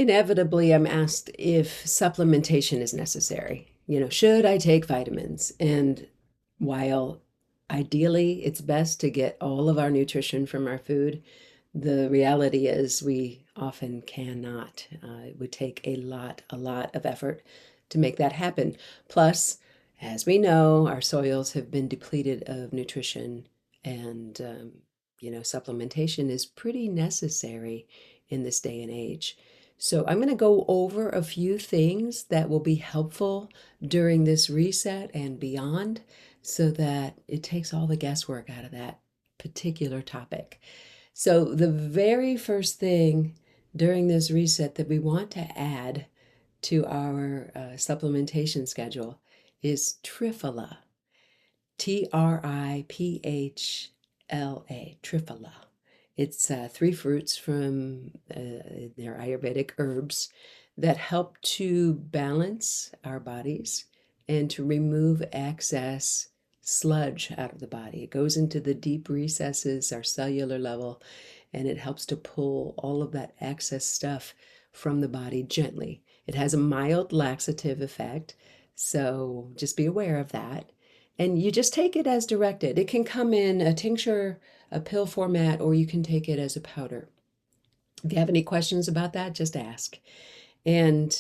Inevitably, I'm asked if supplementation is necessary. Should I take vitamins? And while ideally it's best to get all of our nutrition from our food, the reality is we often cannot. It would take a lot of effort to make that happen. Plus, as we know, our soils have been depleted of nutrition, and supplementation is pretty necessary in this day and age. So I'm going to go over a few things that will be helpful during this reset and beyond so that it takes all the guesswork out of that particular topic. So the very first thing during this reset that we want to add to our supplementation schedule is Triphala. Triphala. It's three fruits from their Ayurvedic herbs that help to balance our bodies and to remove excess sludge out of the body. It goes into the deep recesses, our cellular level, and it helps to pull all of that excess stuff from the body gently. It has a mild laxative effect, so just be aware of that. And you just take it as directed. It can come in a tincture, a pill format, or you can take it as a powder. If you have any questions about that, just ask. And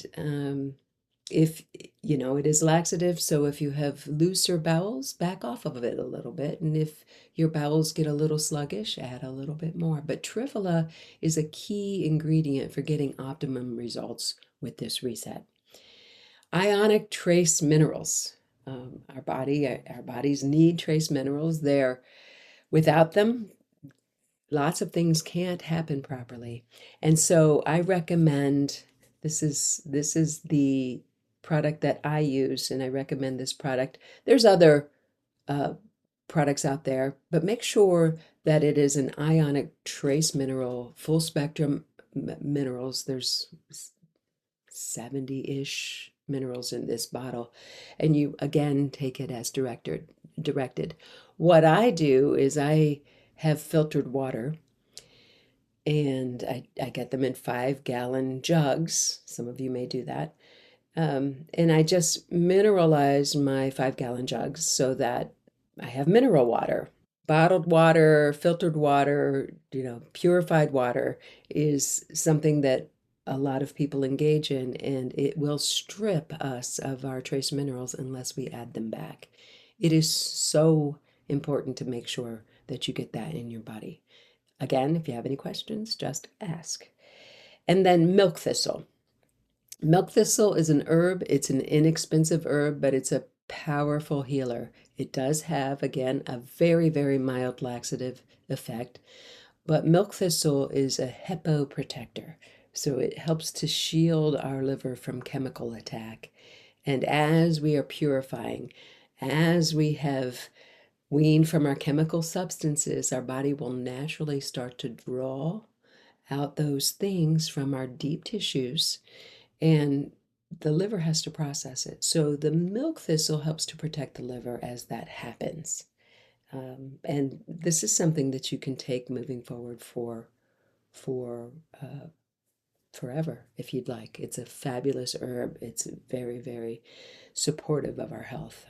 if it is laxative, so if you have looser bowels, back off of it a little bit. And if your bowels get a little sluggish, add a little bit more. But Triphala is a key ingredient for getting optimum results with this reset. Ionic trace minerals. Our bodies need trace minerals. Without them, lots of things can't happen properly. And so I recommend this is the product that I use, and I recommend this product. There's other products out there, but make sure that it is an ionic trace mineral, full spectrum minerals. There's 70-ish minerals in this bottle, and you again take it as directed. What I do is I have filtered water, and I get them in 5-gallon jugs. Some of you may do that. And I just mineralize my 5-gallon jugs so that I have mineral water. Bottled water, filtered water, purified water is something that a lot of people engage in, and it will strip us of our trace minerals unless we add them back. It is so important to make sure that you get that in your body. Again, if you have any questions, just ask. And then milk thistle. Milk thistle is an herb. It's an inexpensive herb, but it's a powerful healer. It does have, again, a very, very mild laxative effect, but milk thistle is a hepoprotector. So it helps to shield our liver from chemical attack. And as we are purifying, as we have weaned from our chemical substances, our body will naturally start to draw out those things from our deep tissues, and the liver has to process it. So the milk thistle helps to protect the liver as that happens. And this is something that you can take moving forward for forever if you'd like. It's a fabulous herb. It's very, very supportive of our health.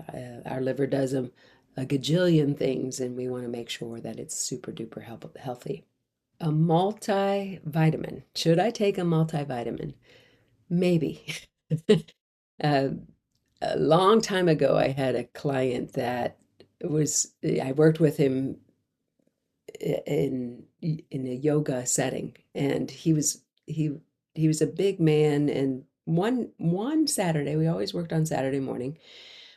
Our liver does a gajillion things, and we want to make sure that it's super duper healthy. A multivitamin. Should I take a multivitamin? Maybe. uh, a long time ago, I had a client that I worked with him in a yoga setting, and he was a big man. And one Saturday, we always worked on Saturday morning.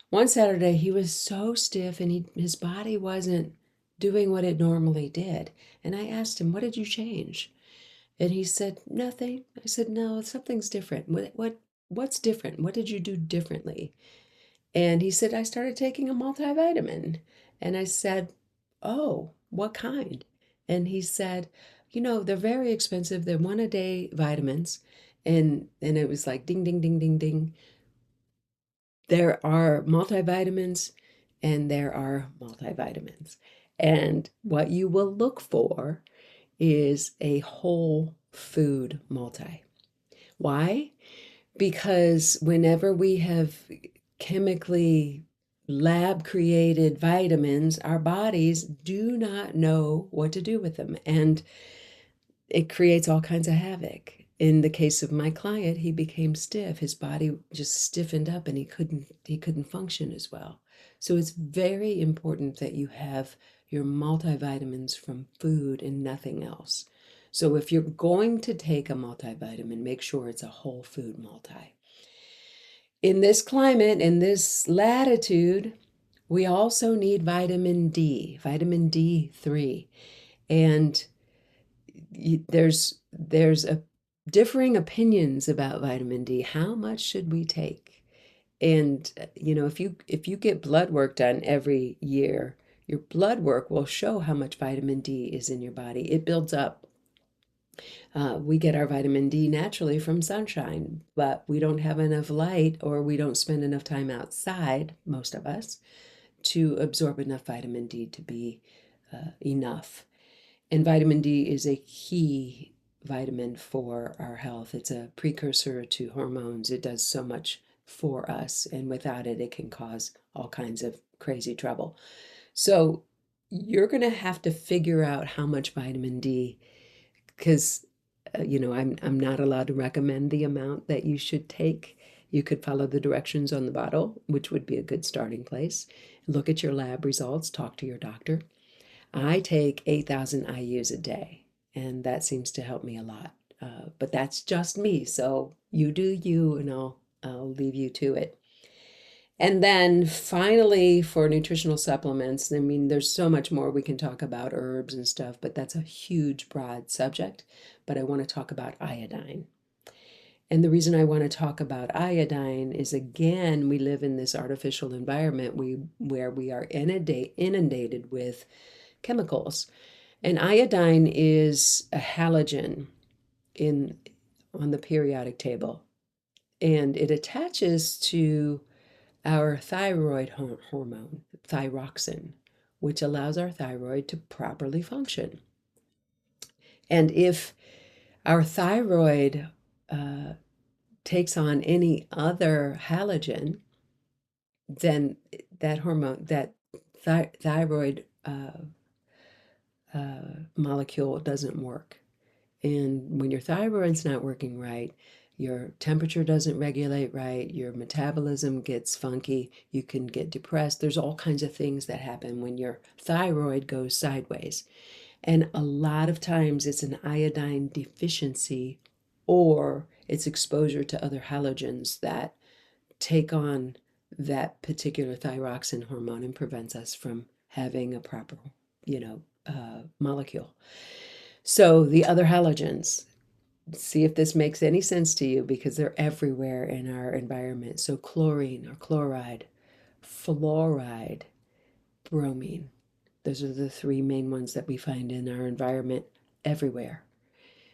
One Saturday, he was so stiff, and his body wasn't doing what it normally did. And I asked him, "What did you change?" And he said, "Nothing." I said, "No, something's different. What's different? What did you do differently?" And he said, "I started taking a multivitamin." And I said, "Oh, what kind?" And he said, "They're very expensive. They're one a day vitamins." And it was like ding, ding, ding, ding, ding. There are multivitamins and there are multivitamins. And what you will look for is a whole food multi. Why? Because whenever we have chemically lab created vitamins, our bodies do not know what to do with them. And it creates all kinds of havoc. In the case of my client, he became stiff. His body just stiffened up and he couldn't function as well. So it's very important that you have your multivitamins from food and nothing else. So if you're going to take a multivitamin, make sure it's a whole food multi. In this climate, in this latitude, we also need vitamin D, vitamin D3. And there's a differing opinions about vitamin D. How much should we take? And if you get blood work done every year, your blood work will show how much vitamin D is in your body. It builds up. We get our vitamin D naturally from sunshine, but we don't have enough light or we don't spend enough time outside, most of us, to absorb enough vitamin D to be enough. And vitamin D is a key vitamin for our health. It's a precursor to hormones. It does so much for us, and without it, it can cause all kinds of crazy trouble. So you're going to have to figure out how much vitamin D, because I'm not allowed to recommend the amount that you should take. You could follow the directions on the bottle, which would be a good starting place. Look at your lab results, talk to your doctor. I take 8,000 IUs a day, and that seems to help me a lot. But that's just me, so you do you, and I'll leave you to it. And then finally, for nutritional supplements, I mean, there's so much more we can talk about herbs and stuff, but that's a huge, broad subject. But I want to talk about iodine. And the reason I want to talk about iodine is, again, we live in this artificial environment where we are inundated with chemicals. And iodine is a halogen in on the periodic table, and it attaches to our thyroid hormone, thyroxine, which allows our thyroid to properly function. And if our thyroid takes on any other halogen, then that hormone, that thyroid molecule doesn't work. And when your thyroid's not working right, your temperature doesn't regulate right, your metabolism gets funky, you can get depressed. There's all kinds of things that happen when your thyroid goes sideways. And a lot of times it's an iodine deficiency or it's exposure to other halogens that take on that particular thyroxine hormone and prevents us from having a proper, molecule. So the other halogens, see if this makes any sense to you because they're everywhere in our environment. So chlorine or chloride, fluoride, bromine. Those are the three main ones that we find in our environment everywhere.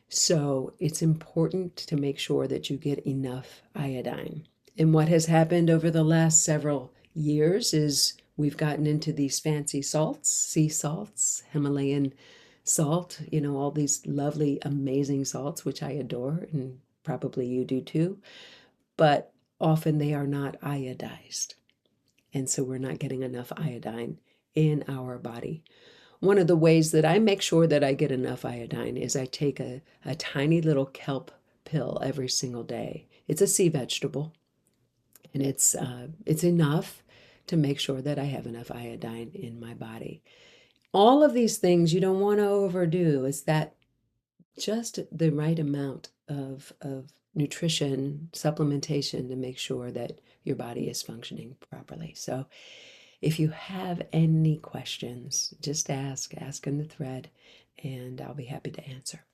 So it's important to make sure that you get enough iodine. And what has happened over the last several years is we've gotten into these fancy salts, sea salts, Himalayan salt, all these lovely, amazing salts, which I adore, and probably you do too. But often they are not iodized. And so we're not getting enough iodine in our body. One of the ways that I make sure that I get enough iodine is I take a tiny little kelp pill every single day. It's a sea vegetable, and it's enough to make sure that I have enough iodine in my body. All of these things you don't want to overdo. Is that just the right amount of nutrition, supplementation to make sure that your body is functioning properly. So if you have any questions, just ask in the thread, and I'll be happy to answer.